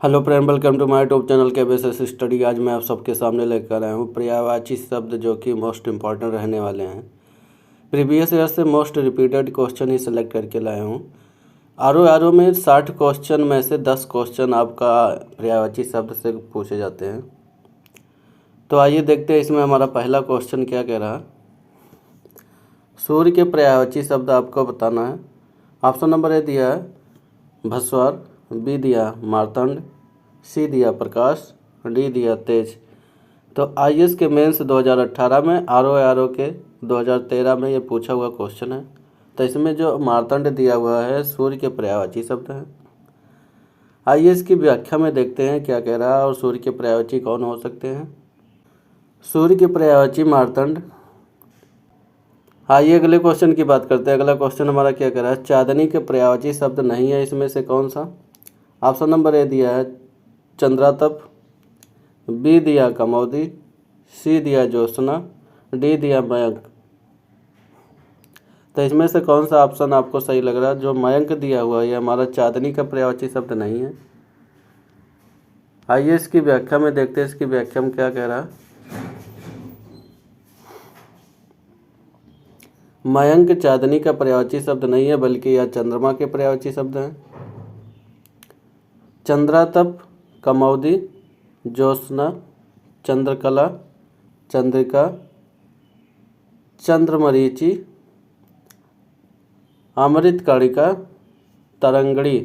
Hello friend, welcome to my YouTube channel K basis study. आज मैं आप सबके सामने लेकर आया हूँ पर्यायवाची शब्द जो कि मोस्ट इंपॉर्टेंट रहने वाले हैं। प्रीवियस ईयर से मोस्ट रिपीटेड क्वेश्चन ही सिलेक्ट करके लाया हूँ। आर में 60 क्वेश्चन में से 10 क्वेश्चन आपका पर्यायवाची शब्द से पूछे जाते हैं। तो आइए देखते हैं इसमें हमारा पहला क्वेश्चन क्या कह रहा है। सूर्य के पर्यायवाची शब्द आपको बताना है। ऑप्शन नंबर ए दिया है भस्वर, बी दिया मार्तंड, सी दिया प्रकाश, डी दिया तेज। तो आईएएस के मेंस 2018 में, आरओ के 2013 में ये पूछा हुआ क्वेश्चन है। तो इसमें जो मार्तंड दिया हुआ है सूर्य के पर्यायवाची शब्द है। आईएएस की व्याख्या में देखते हैं क्या कह रहा है और सूर्य के पर्यायवाची कौन हो सकते हैं। सूर्य के पर्यायवाची मार्तंड। आइए अगले क्वेश्चन की बात करते हैं। अगला क्वेश्चन हमारा क्या कह रहा है, चांदनी के पर्यायवाची शब्द नहीं है इसमें से कौन सा। ऑप्शन नंबर ए दिया है चंद्रातप, बी दिया कमौदी, सी दिया ज्योत्सना, डी दिया मयंक। तो इसमें से कौन सा ऑप्शन आपको सही लग रहा है। जो मयंक दिया हुआ है ये हमारा चांदनी का पर्यायवाची शब्द नहीं है। आइए इसकी व्याख्या में देखते हैं इसकी व्याख्या में क्या कह रहा है। मयंक चांदनी का पर्यायवाची शब्द नहीं है बल्कि यह चंद्रमा के पर्यायवाची शब्द हैं। चंद्रातप, कमौदी, ज्योत्सना, चंद्रकला, चंद्रिका, चंद्रमरीचि, अमृत कणिका, तरंगड़ी,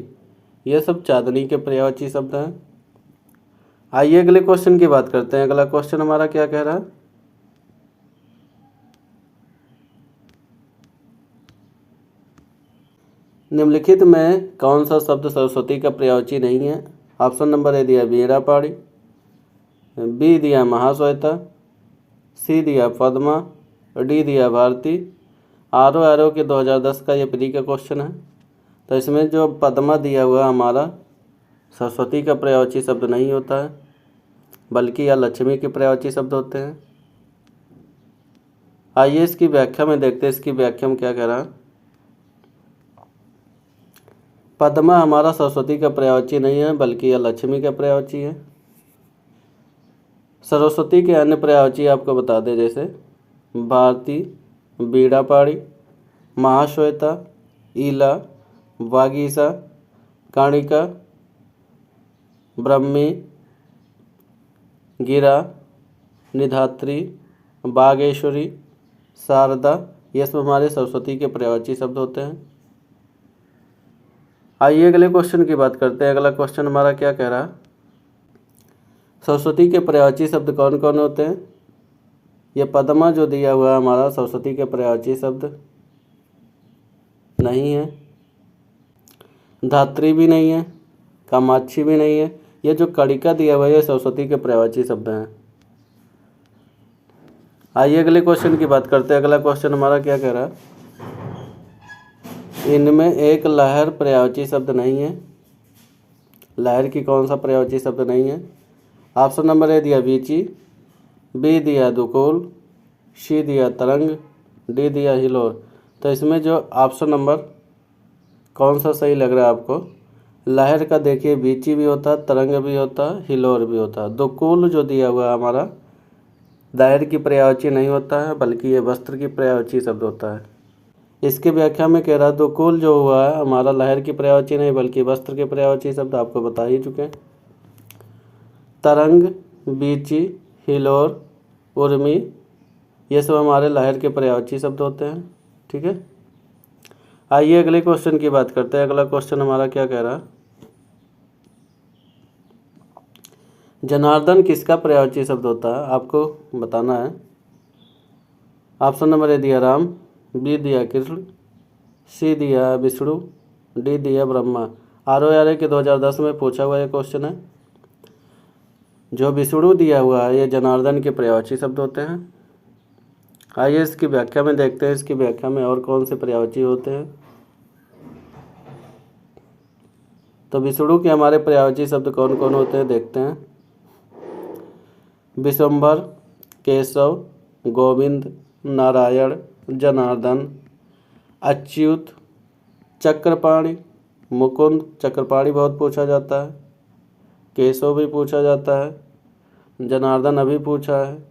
ये सब चांदनी के पर्यायवाची शब्द हैं। आइए अगले क्वेश्चन की बात करते हैं। अगला क्वेश्चन हमारा क्या कह रहा है, निम्नलिखित में कौन सा शब्द सरस्वती का पर्यायवाची नहीं है। ऑप्शन नंबर ए दिया वीणा पाणी, बी दिया महाश्वेता, सी दिया पद्मा, डी दिया भारती। आरओ के 2010 का ये प्री का क्वेश्चन है। तो इसमें जो पद्मा दिया हुआ हमारा सरस्वती का पर्यायवाची शब्द नहीं होता है बल्कि यह लक्ष्मी के पर्यायवाची शब्द होते हैं। आइए इसकी व्याख्या में देखते हैं इसकी व्याख्या में क्या कह रहा है। पद्मा हमारा सरस्वती का पर्यायवाची नहीं है बल्कि यह लक्ष्मी का पर्यायवाची है। सरस्वती के अन्य पर्यायवाची आपको बता दें, जैसे भारती, वीणा पाणी, महाश्वेता, ईला, वागीसा, काणिका, ब्रह्मी, गिरा, निधात्री, बागेश्वरी, शारदा, ये सब हमारे सरस्वती के पर्यायवाची शब्द होते हैं। आइए अगले क्वेश्चन की बात करते हैं। अगला क्वेश्चन हमारा क्या कह रहा है, सरस्वती के पर्यायवाची शब्द कौन कौन होते हैं। ये पद्मा जो दिया हुआ है हमारा सरस्वती के पर्यायवाची शब्द नहीं है, धात्री भी नहीं है, कामाक्षी भी नहीं है। ये जो कणिका दिया हुआ है सरस्वती के पर्यायवाची शब्द हैं। आइए अगले क्वेश्चन की बात करते हैं। अगला क्वेश्चन हमारा क्या कह रहा है, इनमें एक लहर पर्यायवाची शब्द नहीं है। लहर की कौन सा पर्यायवाची शब्द नहीं है। ऑप्शन नंबर ए दिया वीची, बी दिया दुकूल, सी दिया तरंग, डी दिया हिलोर। तो इसमें जो ऑप्शन नंबर कौन सा सही लग रहा है आपको। लहर का देखिए वीची भी होता है, तरंग भी होता है, हिलोर भी होता है। दुकूल जो दिया हुआ है हमारा लहर की पर्यायवाची नहीं होता है बल्कि ये वस्त्र की पर्यायवाची शब्द होता है। इसके व्याख्या में कह रहा है दुकूल जो हुआ है हमारा लहर की पर्यायवाची नहीं बल्कि वस्त्र के पर्यायवाची शब्द आपको बता ही चुके हैं। तरंग, बीची, हिलोर, उर्मी, ये सब हमारे लहर के पर्यायवाची शब्द होते हैं। ठीक है, आइए अगले क्वेश्चन की बात करते हैं। अगला क्वेश्चन हमारा क्या कह रहा है, जनार्दन किसका पर्यायवाची शब्द होता है आपको बताना है। ऑप्शन नंबर ए दिया राम, बी दिया कृष्ण, सी दिया विष्णु, डी दिया ब्रह्मा। आरओ के 2010 में पूछा हुआ ये क्वेश्चन है। जो विष्णु दिया हुआ है ये जनार्दन के पर्यायवाची शब्द होते हैं। आइए इसकी व्याख्या में देखते हैं इसकी व्याख्या में और कौन से पर्यायवाची होते हैं। तो विष्णु के हमारे पर्यायवाची शब्द कौन कौन होते हैं देखते हैं। विशंभर, केशव, गोविंद, नारायण, जनार्दन, अच्युत, चक्रपाणि, मुकुंद। चक्रपाणि बहुत पूछा जाता है। केशव भी पूछा जाता है, जनार्दन अभी पूछा है,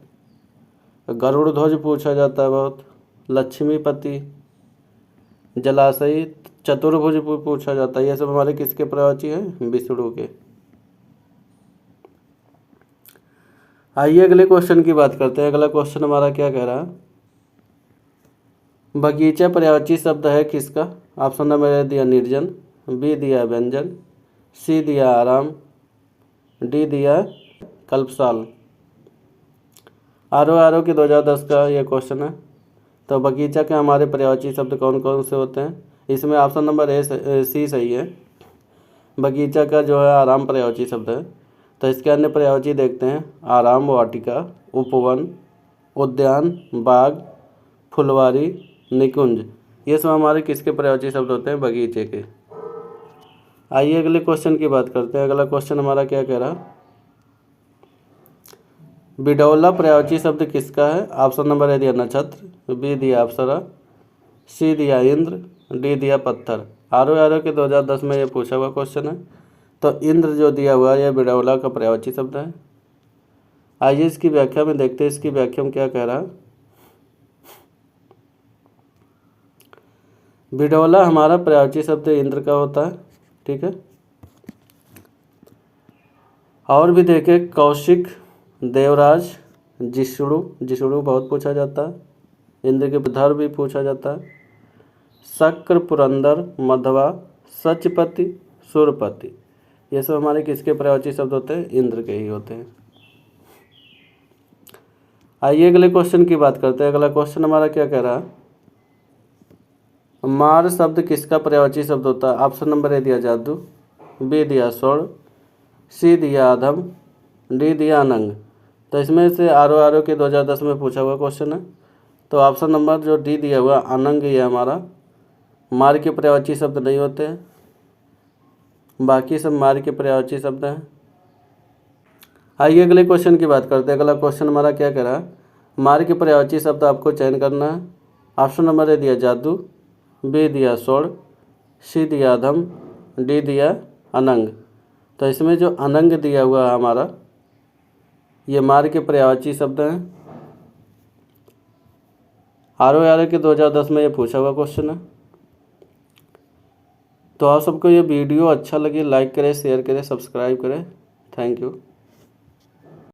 गरुड़ ध्वज पूछा जाता है बहुत, लक्ष्मीपति, जलाशयी, चतुर्भुज पूछा जाता है। ये सब हमारे किसके प्रवाची हैं? विष्णु के। आइए अगले क्वेश्चन की बात करते हैं। अगला क्वेश्चन हमारा क्या कह रहा है? बगीचा पर्यायवाची शब्द है किसका? ऑप्शन नंबर ए दिया निर्जन, बी दिया व्यंजन, सी दिया आराम, डी दिया कल्पसाल। आर की 2010 का ये क्वेश्चन है। तो बगीचा के हमारे पर्यायवाची शब्द कौन कौन से होते हैं? इसमें ऑप्शन नंबर सी सही है। बगीचा का जो है आराम पर्यायवाची शब्द है। तो इसके अन्य पर्यायवाची देखते हैं। आराम वाटिका, उपवन, उद्यान, बाग, फुलवारी, निकुंज। ये सब हमारे किसके पर्यायवाची शब्द होते हैं? बगीचे के। आइए अगले क्वेश्चन की बात करते हैं। अगला क्वेश्चन हमारा क्या कह रहा? बिडौला पर्यायवाची शब्द किसका है? ऑप्शन नंबर ए दिया नक्षत्र, बी दिया अप्सरा, सी दिया इंद्र, डी दिया पत्थर। आर के 2010 में ये पूछा हुआ क्वेश्चन है। तो इंद्र जो दिया हुआ है यह बिडौला का पर्यायवाची शब्द है। आइए इसकी व्याख्या में देखते हैं इसकी व्याख्या में क्या कह रहा है। बिडौला हमारा पर्यायवाची शब्द इंद्र का होता है, ठीक है। और भी देखें, कौशिक, देवराज, जिष्णु बहुत पूछा जाता है। इंद्र के धर भी पूछा जाता है। शक्र, पुरंदर, मधवा, सचपति, सुरपति। ये सब हमारे किसके पर्यायवाची शब्द होते हैं? इंद्र के ही होते हैं। आइए अगले क्वेश्चन की बात करते हैं। अगला क्वेश्चन हमारा क्या कह रहा है? मार शब्द किसका पर्यायवाची शब्द होता है? ऑप्शन नंबर ए दिया जादू, बी दिया स्वर्ण, सी दिया अधम, डी दिया अनंग। तो इसमें से आर के 2010 में पूछा हुआ क्वेश्चन है। तो ऑप्शन नंबर जो डी दिया हुआ अनंग, ये हमारा मार के पर्यायवाची शब्द नहीं होते हैं। बाकी सब मार के पर्यायवाची शब्द हैं। आइए अगले क्वेश्चन की बात करते हैं। अगला क्वेश्चन हमारा क्या कह रहा है? मार के पर्यायवाची शब्द आपको चयन करना है। ऑप्शन नंबर ए दिया जादू, बी दिया स्वर्ण, सी दिया अधम, डी दिया अनंग। तो इसमें जो अनंग दिया हुआ है हमारा, ये मार के पर्यायवाची शब्द हैं। आर के 2010 में ये पूछा हुआ क्वेश्चन है। तो आप सबको ये वीडियो अच्छा लगे लाइक करें, शेयर करें, सब्सक्राइब करें। Thank you.